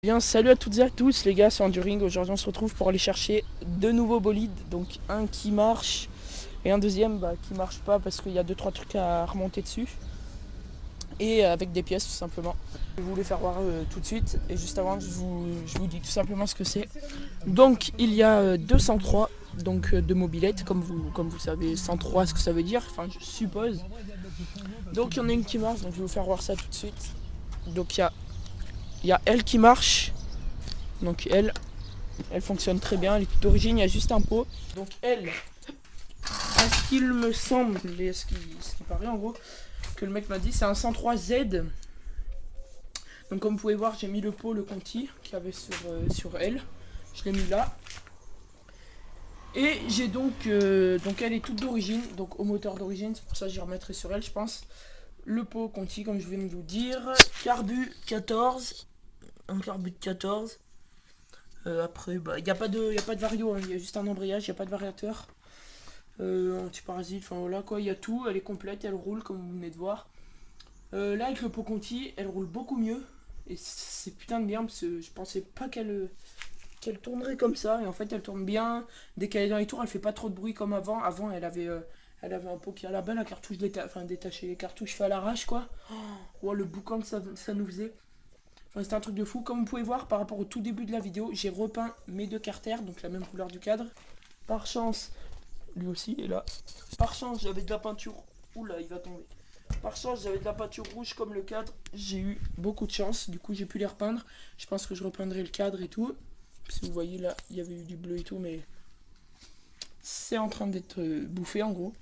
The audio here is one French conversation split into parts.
Bien, salut à toutes et à tous les gars, c'est Enduring. Aujourd'hui on se retrouve pour aller chercher deux nouveaux bolides. Donc un qui marche et un deuxième qui marche pas parce qu'il y a 2-3 trucs à remonter dessus. Et avec des pièces tout simplement. Je voulais faire voir tout de suite et juste avant je vous dis tout simplement ce que c'est. Donc il y a 203 donc de mobilettes comme vous savez 103 ce que ça veut dire, enfin je suppose. Donc il y en a une qui marche, donc je vais vous faire voir ça tout de suite. Donc il y a elle qui marche. Donc elle fonctionne très bien, elle est toute d'origine, il y a juste un pot. Donc elle, à ce qu'il me semble, et ce qui paraît en gros, que le mec m'a dit, c'est un 103Z. Donc comme vous pouvez voir, j'ai mis le pot, le Conti, qu'il y avait sur elle. Je l'ai mis là. Et j'ai donc elle est toute d'origine, donc au moteur d'origine, c'est pour ça que j'y remettrai sur elle je pense. Le pot Conti, comme je viens de vous dire. Carbu 14. Un carbu de 14. Après, il n'y a pas de vario, hein. Il y a juste un embrayage, il n'y a pas de variateur. Anti-parasite, enfin voilà quoi, il y a tout, elle est complète, elle roule comme vous venez de voir. Là avec le pot Conti, elle roule beaucoup mieux. Et c'est putain de bien parce que je pensais pas qu'elle tournerait comme ça. Et en fait elle tourne bien. Dès qu'elle est dans les tours, elle fait pas trop de bruit comme avant. Avant elle avait un pot qui est là-bas, la cartouche détacher les cartouches fait à l'arrache quoi. Oh, le boucan que ça nous faisait. Enfin, c'était un truc de fou. Comme vous pouvez voir par rapport au tout début de la vidéo, j'ai repeint mes deux carters, donc la même couleur du cadre. Par chance, lui aussi est là. Par chance j'avais de la peinture. Oula, il va tomber. Par chance j'avais de la peinture rouge comme le cadre. J'ai eu beaucoup de chance, du coup j'ai pu les repeindre. Je pense que je repeindrai le cadre et tout. Si vous voyez là, il y avait eu du bleu et tout, mais c'est en train d'être bouffé en gros.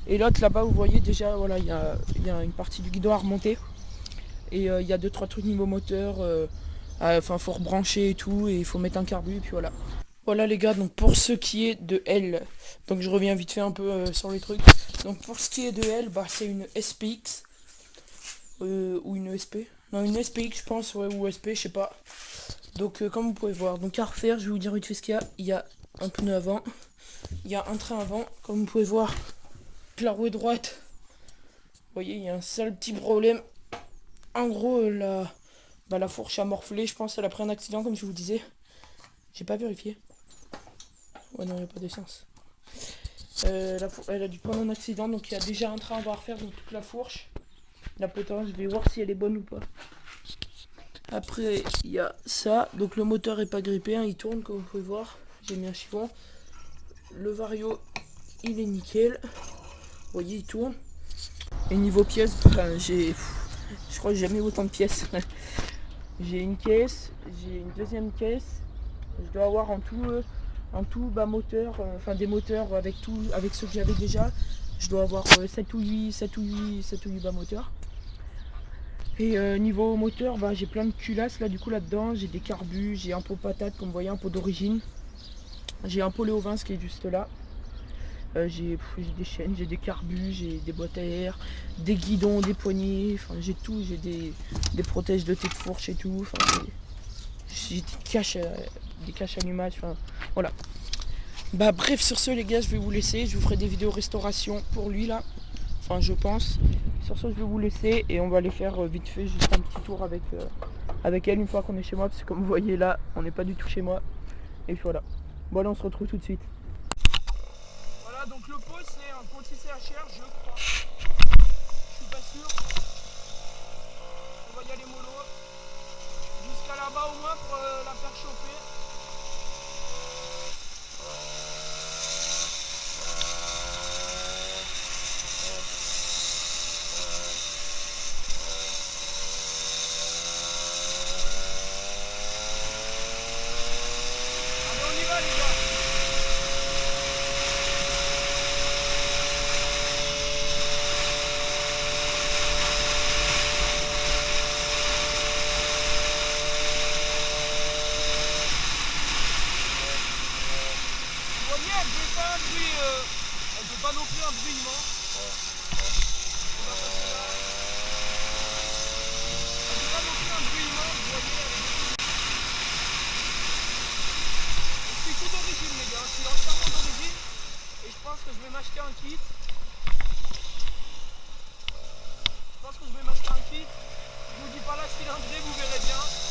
Et l'autre là-bas, vous voyez déjà, voilà, il y a une partie du guidon à remonter. Et il y a 2-3 trucs niveau moteur, enfin faut rebrancher et tout, et il faut mettre un carbu, et puis voilà. Voilà les gars, donc pour ce qui est de elle, donc je reviens vite fait un peu sur les trucs. Donc pour ce qui est de elle, c'est une SPX, ou une SP. Non, une SPX je pense, ouais, ou SP, je sais pas. Donc comme vous pouvez voir, donc à refaire, je vais vous dire vite fait ce qu'il y a. Il y a un pneu avant, il y a un train avant, comme vous pouvez voir, la roue est droite. Vous voyez, il y a un seul petit problème. En gros, la fourche a morflé, je pense, elle a pris un accident, comme je vous disais. J'ai pas vérifié. Ouais, non, il n'y a pas d'essence. Elle a dû prendre un accident, donc il y a déjà un train à refaire, donc toute la fourche. La potence, je vais voir si elle est bonne ou pas. Après, il y a ça. Donc le moteur est pas grippé, hein, il tourne, comme vous pouvez voir. J'ai mis un chiffon. Le vario, il est nickel. Vous voyez, il tourne. Et niveau pièces, je crois que j'ai jamais eu autant de pièces. J'ai une caisse, j'ai une deuxième caisse. Je dois avoir en tout moteur, enfin des moteurs avec ceux que j'avais déjà. Je dois avoir 7 ou 8 bas moteurs. Et niveau moteur, j'ai plein de culasses là là-dedans. J'ai des carbus, j'ai un pot patate comme vous voyez, un pot d'origine. J'ai un pot Léovin qui est juste là. J'ai des chaînes, j'ai des carbus, j'ai des boîtes à air, des guidons, des poignées, enfin j'ai tout, j'ai des protèges de tête de fourche et tout, enfin j'ai des caches allumages, enfin voilà. Bref, sur ce les gars, je vais vous laisser, je vous ferai des vidéos restauration pour lui là, enfin je pense. Sur ce je vais vous laisser et on va aller faire vite fait juste un petit tour avec elle une fois qu'on est chez moi, parce que comme vous voyez là, on n'est pas du tout chez moi. Et voilà. Bon là on se retrouve tout de suite. Voilà, donc le pot c'est un Conti CHR, je crois. Je suis pas sûr. On va y aller mollo. Jusqu'à là-bas au moins pour la faire chauffer. Allez, on y va les gars. Vous voyez, elle fait pas un bruit, elle fait pas non plus un bruit immense. On va passer là. Elle fait pas non plus un bruit immense, vous voyez, je suis tout d'origine les gars, je suis entièrement d'origine. Et je pense que je vais m'acheter un kit. Je vous dis pas la cylindrée, vous verrez bien.